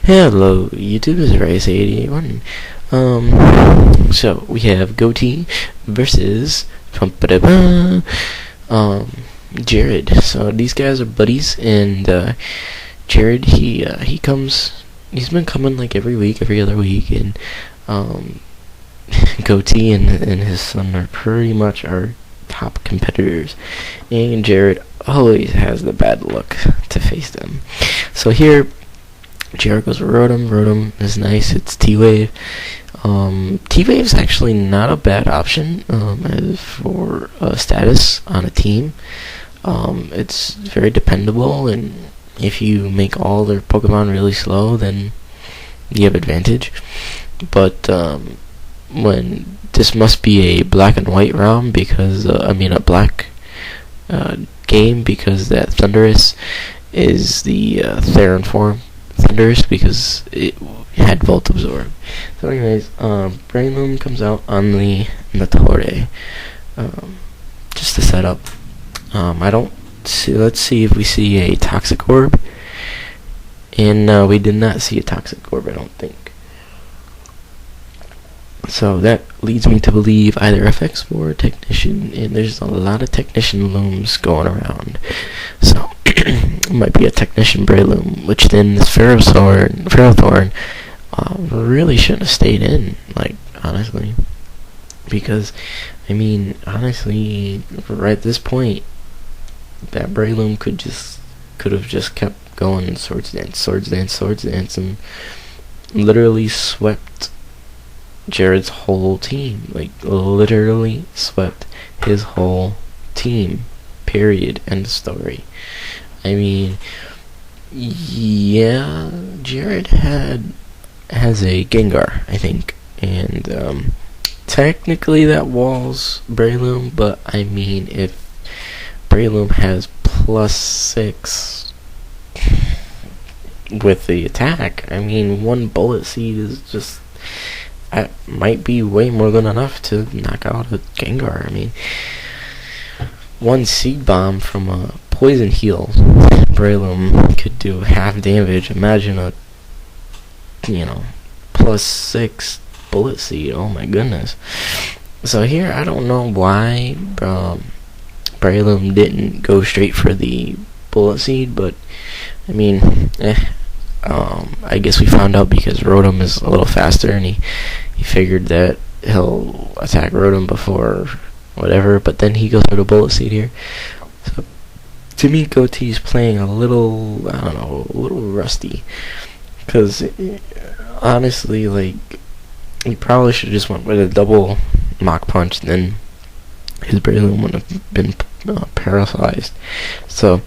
Hello, YouTube, this is Rice81. So we have Gotee versus Jarad. So these guys are buddies, and Jarad, he's been coming like every other week, and Gotee and his son are pretty much our top competitors, and Jarad always has the bad luck to face them. So here, Jarad goes Rotom. Rotom is nice. It's T-Wave. T-Wave's actually not a bad option as for status on a team. It's very dependable, and if you make all their Pokemon really slow, then you have advantage. But when this must be a black and white round, because a black game, because that Thundurus is the Theron form. Thundurus, because it had Volt Absorb. So anyways, Breloom comes out on the Torre, just to set up. I don't see. Let's see if we see a Toxic Orb. And we did not see a Toxic Orb, I don't think. So that leads me to believe either FX or Technician, and there's a lot of Technician looms going around. So it might be a Technician Breloom, which then this Ferrothorn really shouldn't have stayed in, like, honestly. Because, honestly, right at this point, that Breloom could have just kept going Swords Dance, and literally swept Jared's whole team. Like, literally swept his whole team. Period. End of story. Yeah, Jarad has a Gengar, I think, and technically that walls Breloom, but if Breloom has +6 with the attack, one Bullet Seed is just might be way more than enough to knock out a Gengar. One Seed Bomb from a Poison Heal, Breloom could do half damage. Imagine a +6 Bullet Seed. Oh my goodness. So here, I don't know why Breloom didn't go straight for the Bullet Seed, but I guess we found out because Rotom is a little faster, and he figured that he'll attack Rotom before whatever, but then he goes for the Bullet Seed here. So to me, Gotee's playing a little rusty, because honestly, he probably should have just went with a double Mach Punch, then his Breloom wouldn't have been paralyzed. So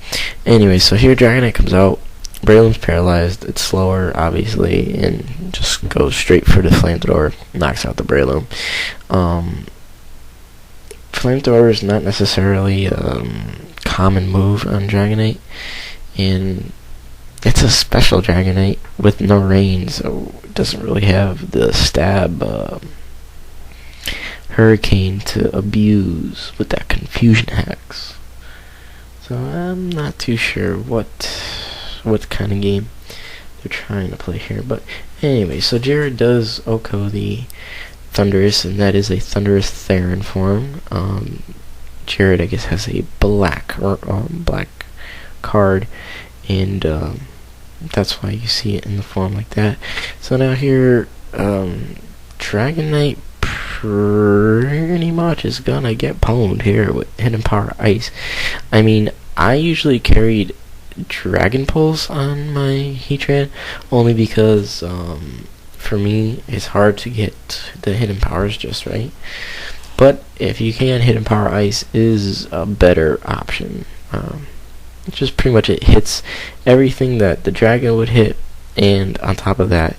anyway, so here Dragonite comes out. Breloom's paralyzed. It's slower, obviously, and just goes straight for the Flamethrower. Knocks out the Breloom. Flamethrower is not necessarily a common move on Dragonite, and it's a special Dragonite with no rain, so it doesn't really have the stab Hurricane to abuse with that Confusion Hex. So I'm not too sure what kind of game they're trying to play here, but anyway, so Jarad does OHKO the Thundurus, and that is a Thundurus Theron form. Jarad, I guess, has a black card, and that's why you see it in the form like that. So now here, Dragonite pretty much is gonna get pwned here with Hidden Power Ice. I usually carried Dragon Pulse on my Heatran, only because for me it's hard to get the hidden powers just right. But if you can, Hidden Power Ice is a better option. It's just pretty much, it hits everything that the dragon would hit, and on top of that,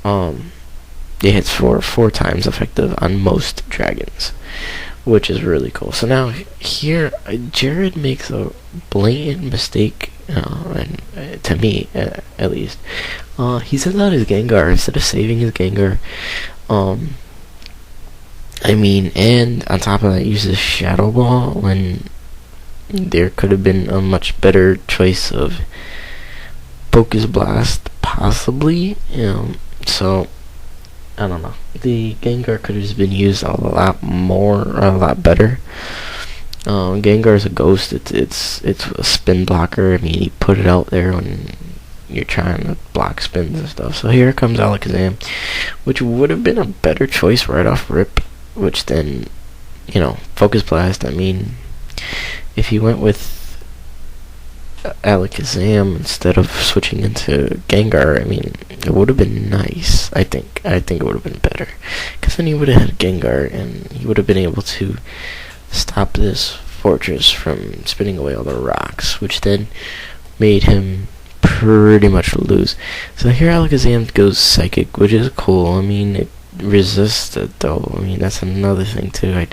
it hits for 4 times effective on most dragons, which is really cool. So now here, Jarad makes a blatant mistake, and to me, at least. He sends out his Gengar instead of saving his Gengar. And on top of that, uses Shadow Ball when there could have been a much better choice of Focus Blast, possibly. So I don't know. The Gengar could have just been used a lot more, a lot better. Gengar is a ghost. It's a spin blocker. I mean, you put it out there when you're trying to block spins and stuff. So here comes Alakazam, which would have been a better choice right off rip. Which then, Focus Blast. I mean, if you went with Alakazam instead of switching into Gengar, I mean, it would have been nice. I think it would have been better, because then he would have had Gengar, and he would have been able to stop this fortress from spinning away all the rocks, which then made him pretty much lose. So here Alakazam goes Psychic, which is cool. I mean, it resists it, though. I mean, that's another thing, too. I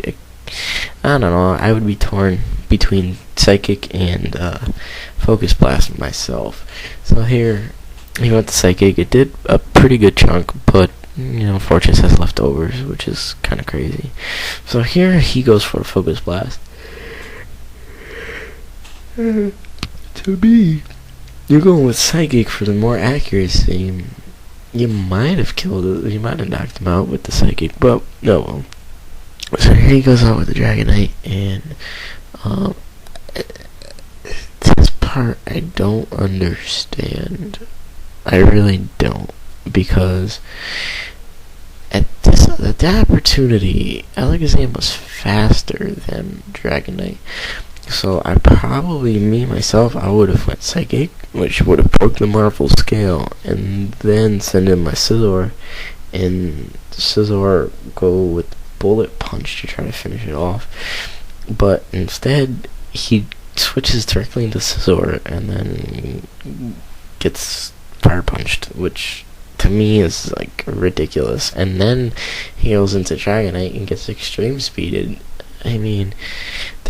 don't know. I would be torn between Psychic and Focus Blast myself. So here, he went to Psychic. It did a pretty good chunk, but Fortress has leftovers, which is kind of crazy. So here he goes for a Focus Blast. To me, you're going with Psychic for the more accuracy. You might have killed it. You might have knocked him out with the Psychic, but no. Well. So here he goes out with the Dragonite, and this part I don't understand. I really don't, because at that opportunity, Alakazam was faster than Dragonite. So I probably, I would have went Psychic, which would have broke the Marvel scale, and then send in my Scizor, and Scizor go with Bullet Punch to try to finish it off. But instead, he switches directly into Scizor, and then gets Fire Punched, which to me is like ridiculous. And then he goes into Dragonite and gets Extreme Speeded. I mean,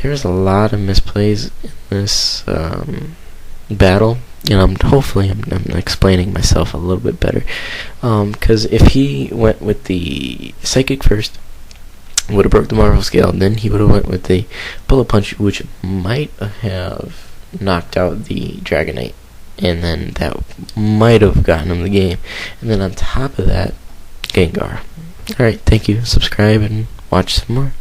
there's a lot of misplays in this battle, and hopefully I'm explaining myself a little bit better. Because if he went with the Psychic first, would have broke the Marvel scale, and then he would have went with the Bullet Punch, which might have knocked out the Dragonite, and then that might have gotten him the game. And then on top of that, Gengar. Alright, thank you. Subscribe and watch some more.